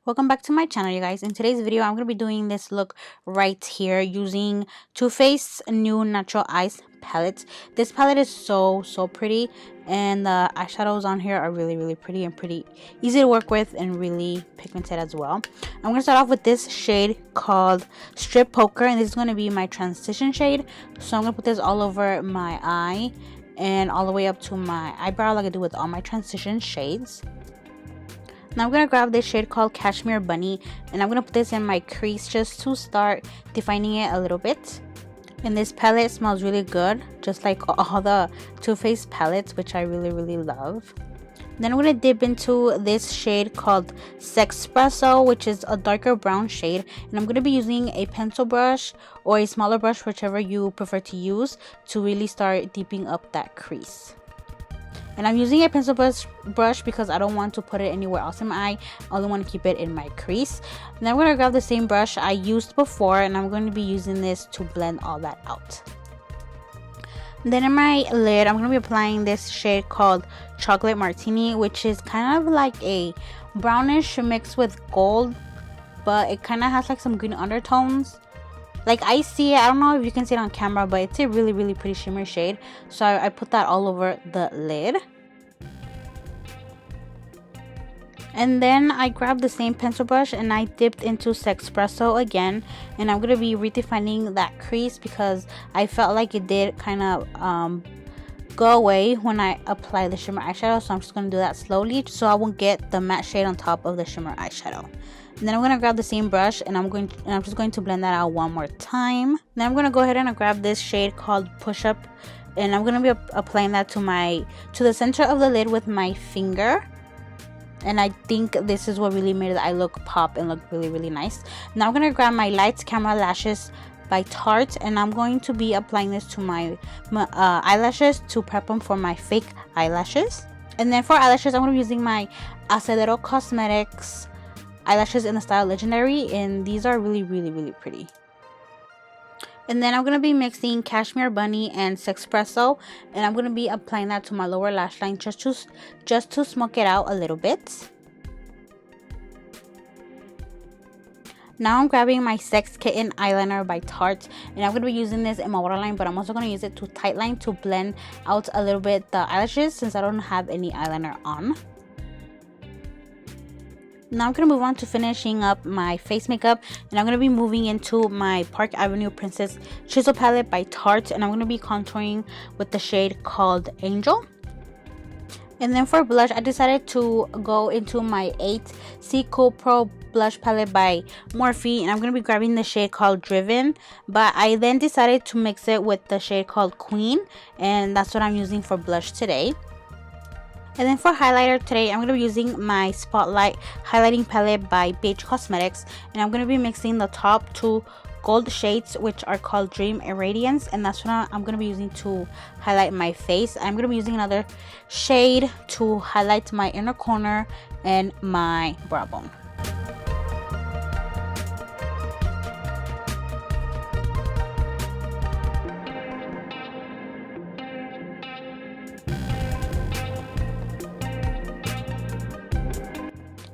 Welcome back to my channel, you guys. In today's video, I'm going to be doing this look right here using Too Faced's new Natural Ice palette. This palette is so pretty, and the eyeshadows on here are really pretty and pretty easy to work with and really pigmented as well. I'm going to start off with this shade called Strip Poker, and this is going to be my transition shade. So I'm going to put this all over my eye and all the way up to my eyebrow like I do with all my transition shades. Now I'm going to grab this shade called Cashmere Bunny, and I'm going to put this in my crease just to start defining it a little bit. And this palette smells really good, just like all the Too Faced palettes, which I really love. Then I'm going to dip into this shade called Sexpresso, which is a darker brown shade. And I'm going to be using a pencil brush or a smaller brush, whichever you prefer to use, to really start deepening up that crease. And I'm using a pencil brush because I don't want to put it anywhere else in my eye. I only want to keep it in my crease. Then I'm going to grab the same brush I used before, and I'm going to be using this to blend all that out. Then in my lid, I'm going to be applying this shade called Chocolate Martini, which is kind of like a brownish mixed with gold, but it kind of has like some green undertones. Like I see it, I don't know if you can see it on camera, but it's a really pretty shimmer shade. So I put that all over the lid. And then I grabbed the same pencil brush and I dipped into Sexpresso again. And I'm going to be redefining that crease because I felt like it did kind of go away when I apply the shimmer eyeshadow. So I'm just going to do that slowly so I won't get the matte shade on top of the shimmer eyeshadow. And then I'm going to grab the same brush and I'm just going to blend that out one more time. Then I'm going to go ahead and grab this shade called Push Up, and I'm going to be applying that to the center of the lid with my finger. And I think this is what really made the eye look pop and look really nice. Now I'm going to grab my Lights Camera Lashes by Tarte, and I'm going to be applying this to my eyelashes to prep them for my fake eyelashes. And then for eyelashes, I'm going to be using my AZEREDO Cosmetics eyelashes in the style Legendary, and these are really pretty. And then I'm going to be mixing Cashmere Bunny and Sexpresso, and I'm going to be applying that to my lower lash line just to smoke it out a little bit. Now I'm grabbing my Sex Kitten eyeliner by Tarte, and I'm going to be using this in my waterline, but I'm also going to use it to tightline to blend out a little bit the eyelashes since I don't have any eyeliner on. Now I'm going to move on to finishing up my face makeup, and I'm going to be moving into my Park Avenue Princess Chisel palette by Tarte, and I'm going to be contouring with the shade called Angel. And then for blush, I decided to go into my 8C Cool Pro blush palette by Morphe, and I'm going to be grabbing the shade called Driven, but I then decided to mix it with the shade called Queen, and that's what I'm using for blush today. And then for highlighter today, I'm going to be using my Spotlight highlighting palette by BH Cosmetics, and I'm going to be mixing the top two gold shades, which are called Dream and Radiance, and that's what I'm going to be using to highlight my face. I'm going to be using another shade to highlight my inner corner and my brow bone.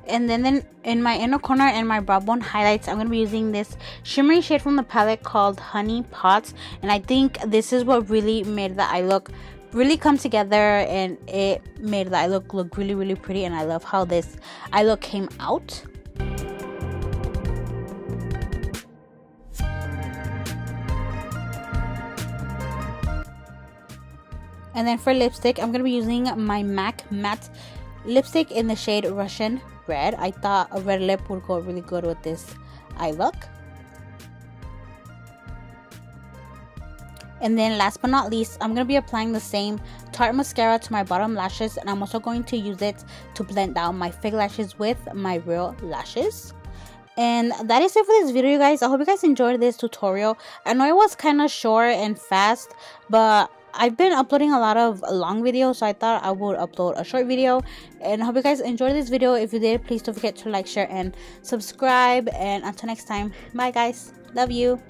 And then in my inner corner and my brow bone highlights, I'm going to be using this shimmery shade from the palette called Honey Pots. And I think this is what really made the eye look really come together, and it made the eye look really pretty. And I love how this eye look came out. And then for lipstick, I'm going to be using my MAC matte lipstick in the shade Russian Red. I thought a red lip would go really good with this eye look. And then last but not least, I'm going to be applying the same Tarte mascara to my bottom lashes, and I'm also going to use it to blend out my fake lashes with my real lashes. And that is it for this video, you guys. I hope you guys enjoyed this tutorial. I know it was kind of short and fast, but I've been uploading a lot of long videos, so I thought I would upload a short video. And I hope you guys enjoyed this video. If you did, please don't forget to like, share, and subscribe. And until next time, bye guys. Love you.